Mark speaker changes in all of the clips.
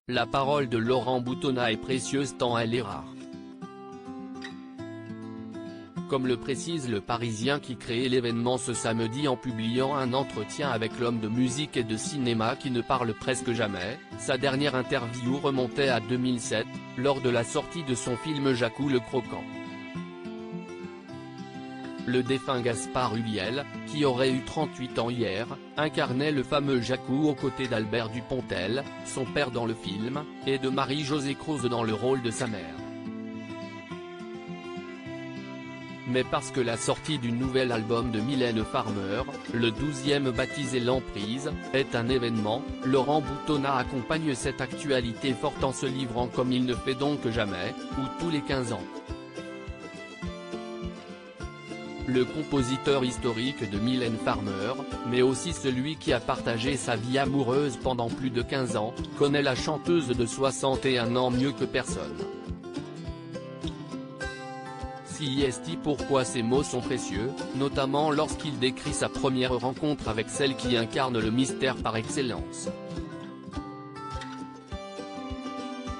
Speaker 1: La parole de Laurent Boutonnat est précieuse tant elle est rare. Comme le précise Le Parisien qui crée l'événement ce samedi en publiant un entretien avec l'homme de musique et de cinéma qui ne parle presque jamais, sa dernière interview remontait à 2007, lors de la sortie de son film Jacou le Croquant. Le défunt Gaspard Ulliel, qui aurait eu 38 ans hier, incarnait le fameux Jacou aux côtés d'Albert Dupontel, son père dans le film, et de Marie-Josée Croze dans le rôle de sa mère. Mais parce que la sortie du nouvel album de Mylène Farmer, le 12e baptisé L'Emprise, est un événement, Laurent Boutonnat accompagne cette actualité forte en se livrant comme il ne fait donc jamais, ou tous les 15 ans. Le compositeur historique de Mylène Farmer, mais aussi celui qui a partagé sa vie amoureuse pendant plus de 15 ans, connaît la chanteuse de 61 ans mieux que personne. CIST pourquoi ces mots sont précieux, notamment lorsqu'il décrit sa première rencontre avec celle qui incarne le mystère par excellence.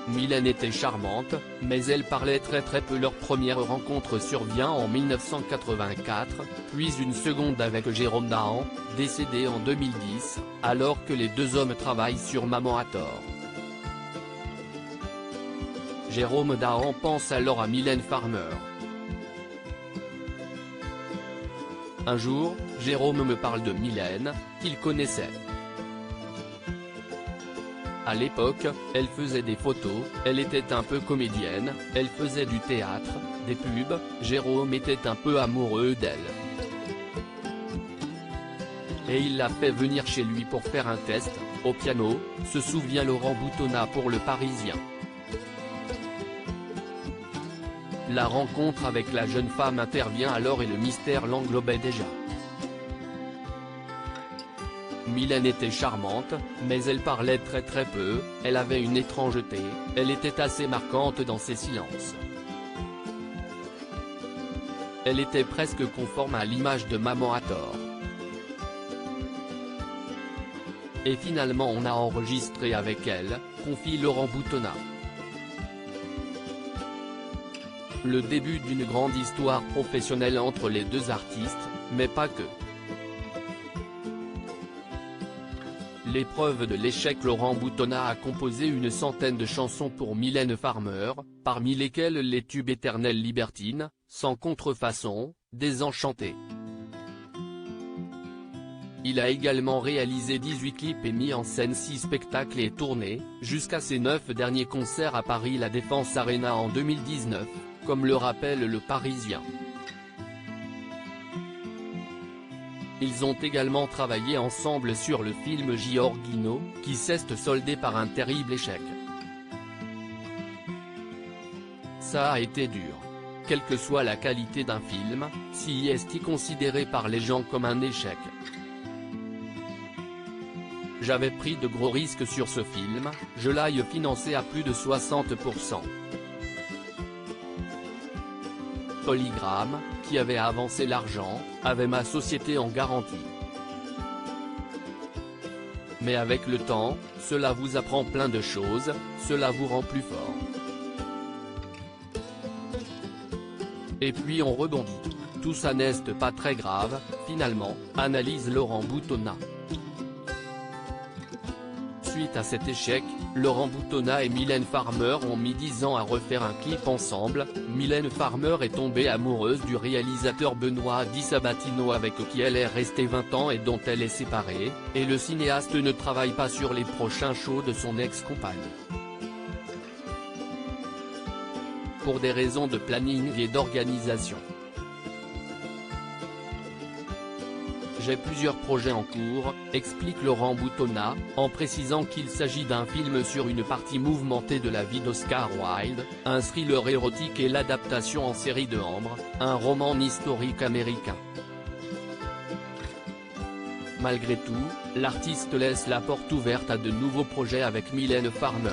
Speaker 1: Mylène était charmante, mais elle parlait très peu. Leur première rencontre survient en 1984, puis une seconde avec Jérôme Dahan, décédé en 2010, alors que les deux hommes travaillent sur Maman a tort. Jérôme Dahan pense alors à Mylène Farmer. Un jour, Jérôme me parle de Mylène, qu'il connaissait. À l'époque, elle faisait des photos, elle était un peu comédienne, elle faisait du théâtre, des pubs, Jérôme était un peu amoureux d'elle. Et il l'a fait venir chez lui pour faire un test, au piano, se souvient Laurent Boutonnat pour Le Parisien. La rencontre avec la jeune femme intervient alors et le mystère l'englobait déjà. Mylène était charmante, mais elle parlait très peu, elle avait une étrangeté, elle était assez marquante dans ses silences. Elle était presque conforme à l'image de Maman a tort. Et finalement on a enregistré avec elle, confie Laurent Boutonnat. Le début d'une grande histoire professionnelle entre les deux artistes, mais pas que. L'épreuve de l'échec. Laurent Boutonnat a composé une centaine de chansons pour Mylène Farmer, parmi lesquelles les tubes éternels Libertine, Sans contrefaçon, Désenchanté. Il a également réalisé 18 clips et mis en scène 6 spectacles et tournées, jusqu'à ses 9 derniers concerts à Paris La Défense Arena en 2019, comme le rappelle Le Parisien. Ils ont également travaillé ensemble sur le film Giorgino, qui s'est soldé par un terrible échec. Ça a été dur. Quelle que soit la qualité d'un film, si est considéré par les gens comme un échec. J'avais pris de gros risques sur ce film, je l'ai financé à plus de 60%. Polygram, qui avait avancé l'argent, avait ma société en garantie. Mais avec le temps, cela vous apprend plein de choses, cela vous rend plus fort. Et puis on rebondit. Tout ça n'est pas très grave, finalement, analyse Laurent Boutonnat. Suite à cet échec, Laurent Boutonnat et Mylène Farmer ont mis 10 ans à refaire un clip ensemble. Mylène Farmer est tombée amoureuse du réalisateur Benoît Di Sabatino avec qui elle est restée 20 ans et dont elle est séparée, et le cinéaste ne travaille pas sur les prochains shows de son ex-compagne. Pour des raisons de planning et d'organisation. J'ai plusieurs projets en cours, explique Laurent Boutonnat, en précisant qu'il s'agit d'un film sur une partie mouvementée de la vie d'Oscar Wilde, un thriller érotique et l'adaptation en série de Ambre, un roman historique américain. Malgré tout, l'artiste laisse la porte ouverte à de nouveaux projets avec Mylène Farmer.